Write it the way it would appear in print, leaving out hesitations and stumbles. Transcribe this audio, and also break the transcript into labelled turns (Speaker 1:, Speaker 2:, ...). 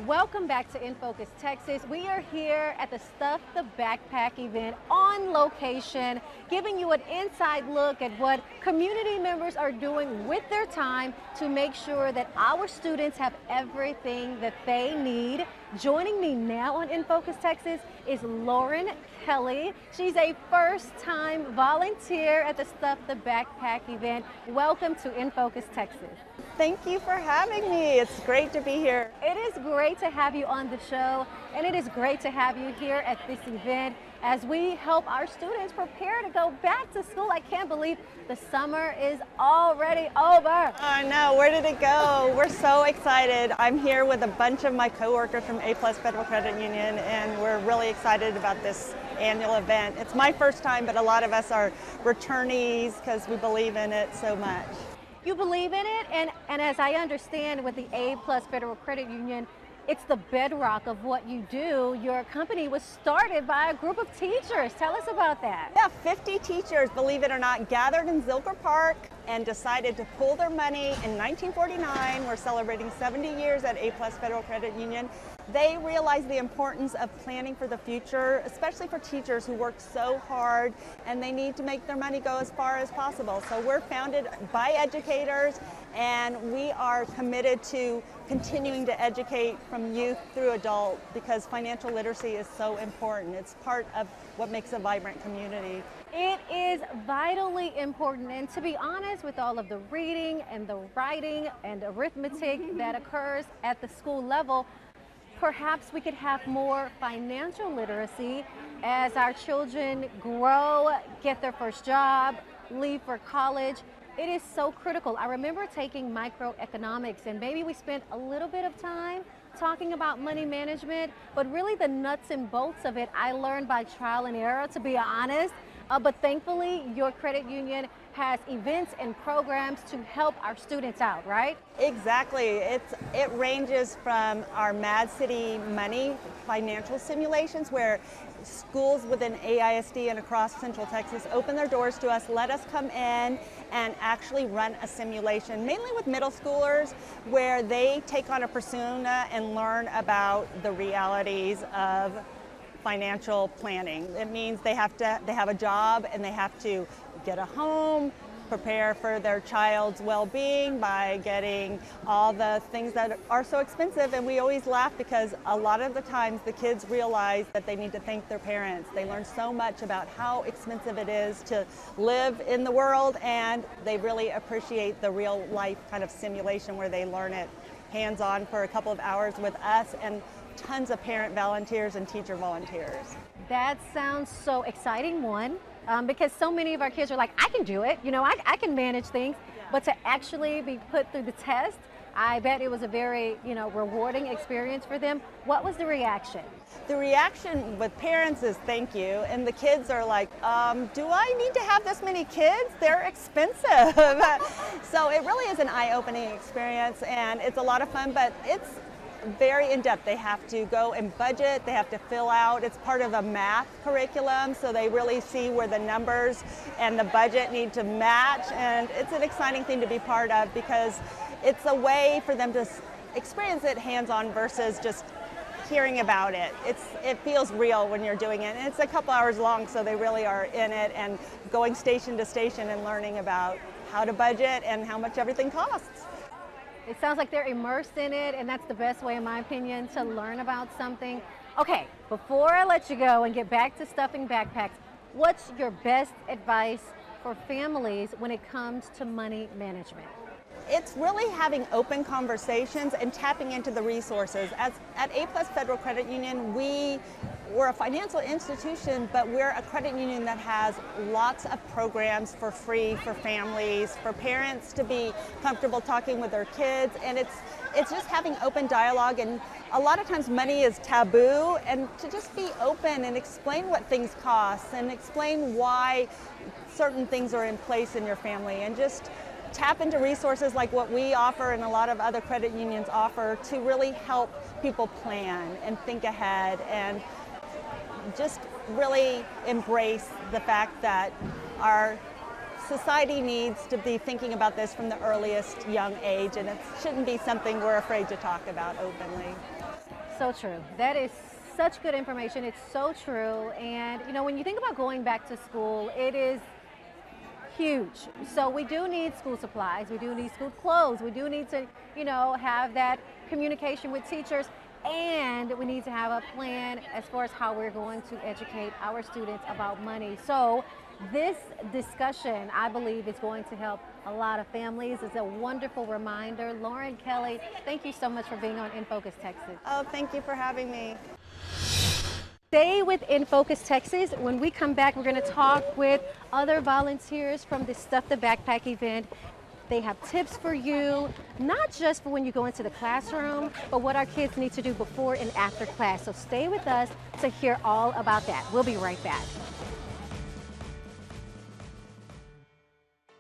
Speaker 1: Welcome back to In Focus, Texas. We are here at the Stuff the Backpack event on location, giving you an inside look at what community members are doing with their time to make sure that our students have everything that they need. Joining me now on In Focus, Texas is Lauren Kelly. She's a first-time volunteer at the Stuff the Backpack event. Welcome to In Focus, Texas.
Speaker 2: Thank you for having me. It's great to be here.
Speaker 1: It is great to have you on the show, and it is great to have you here at this event as we help our students prepare to go back to school. I can't believe the summer is already over.
Speaker 2: I know, where did it go? We're so excited. I'm here with a bunch of my coworkers from A+ Federal Credit Union, and we're really excited about this annual event. It's my first time, but a lot of us are returnees because we believe in it so much.
Speaker 1: You believe in it, and as I understand with the A+ Federal Credit Union, it's the bedrock of what you do. Your company was started by a group of teachers. Tell us about that.
Speaker 2: Yeah, 50 teachers, believe it or not, gathered in Zilker Park and decided to pool their money in 1949. We're celebrating 70 years at A+ Federal Credit Union. They realized the importance of planning for the future, especially for teachers who work so hard and they need to make their money go as far as possible. So we're founded by educators, and we are committed to continuing to educate from youth through adult because financial literacy is so important. It's part of what makes a vibrant community.
Speaker 1: It is vitally important, and to be honest, with all of the reading and the writing and arithmetic that occurs at the school level, perhaps we could have more financial literacy as our children grow, get their first job, leave for college. It is so critical. I remember taking microeconomics, and maybe we spent a little bit of time talking about money management, but really the nuts and bolts of it I learned by trial and error, to be honest. But thankfully, your credit union has events and programs to help our students out, right?
Speaker 2: Exactly. It ranges from our Mad City Money financial simulations, where schools within AISD and across Central Texas open their doors to us, let us come in and actually run a simulation, mainly with middle schoolers, where they take on a persona and learn about the realities of financial planning. It means they have a job, and they have to get a home, prepare for their child's well-being by getting all the things that are so expensive. And we always laugh because a lot of the times the kids realize that they need to thank their parents. They learn so much about how expensive it is to live in the world, and they really appreciate the real life kind of simulation where they learn it hands-on for a couple of hours with us and tons of parent volunteers and teacher volunteers.
Speaker 1: That sounds so exciting, one, because so many of our kids are like, I can do it, I can manage things, but to actually be put through the test, I bet it was a very, rewarding experience for them. What was the reaction?
Speaker 2: The reaction with parents is thank you, and the kids are like, do I need to have this many kids? They're expensive. So it really is an eye-opening experience, and it's a lot of fun, but it's very in-depth. They have to go and budget, they have to fill out, it's part of a math curriculum, so they really see where the numbers and the budget need to match, and it's an exciting thing to be part of because it's a way for them to experience it hands-on versus just hearing about it. It feels real when you're doing it, and it's a couple hours long, so they really are in it and going station to station and learning about how to budget and how much everything costs.
Speaker 1: It sounds like they're immersed in it, and that's the best way, in my opinion, to learn about something. Okay, before I let you go and get back to stuffing backpacks, what's your best advice for families when it comes to money management?
Speaker 2: It's really having open conversations and tapping into the resources. At A+ Federal Credit Union, we're a financial institution, but we're a credit union that has lots of programs for free for families, for parents to be comfortable talking with their kids, and it's just having open dialogue. And a lot of times money is taboo, and to just be open and explain what things cost and explain why certain things are in place in your family, and just tap into resources like what we offer and a lot of other credit unions offer to really help people plan and think ahead and just really embrace the fact that our society needs to be thinking about this from the earliest young age, and it shouldn't be something we're afraid to talk about openly.
Speaker 1: So true. That is such good information. It's so true. And you know, when you think about going back to school, it is huge. So we do need school supplies, we do need school clothes, we do need to, you know, have that communication with teachers, and we need to have a plan as far as how we're going to educate our students about money. So this discussion, I believe, is going to help a lot of families. It's a wonderful reminder. Lauren Kelly, thank you so much for being on In Focus Texas.
Speaker 2: Oh, thank you for having me.
Speaker 1: Stay with In Focus Texas. When we come back, we're going to talk with other volunteers from the Stuff the Backpack event. They have tips for you, not just for when you go into the classroom, but what our kids need to do before and after class. So stay with us to hear all about that. We'll be right back.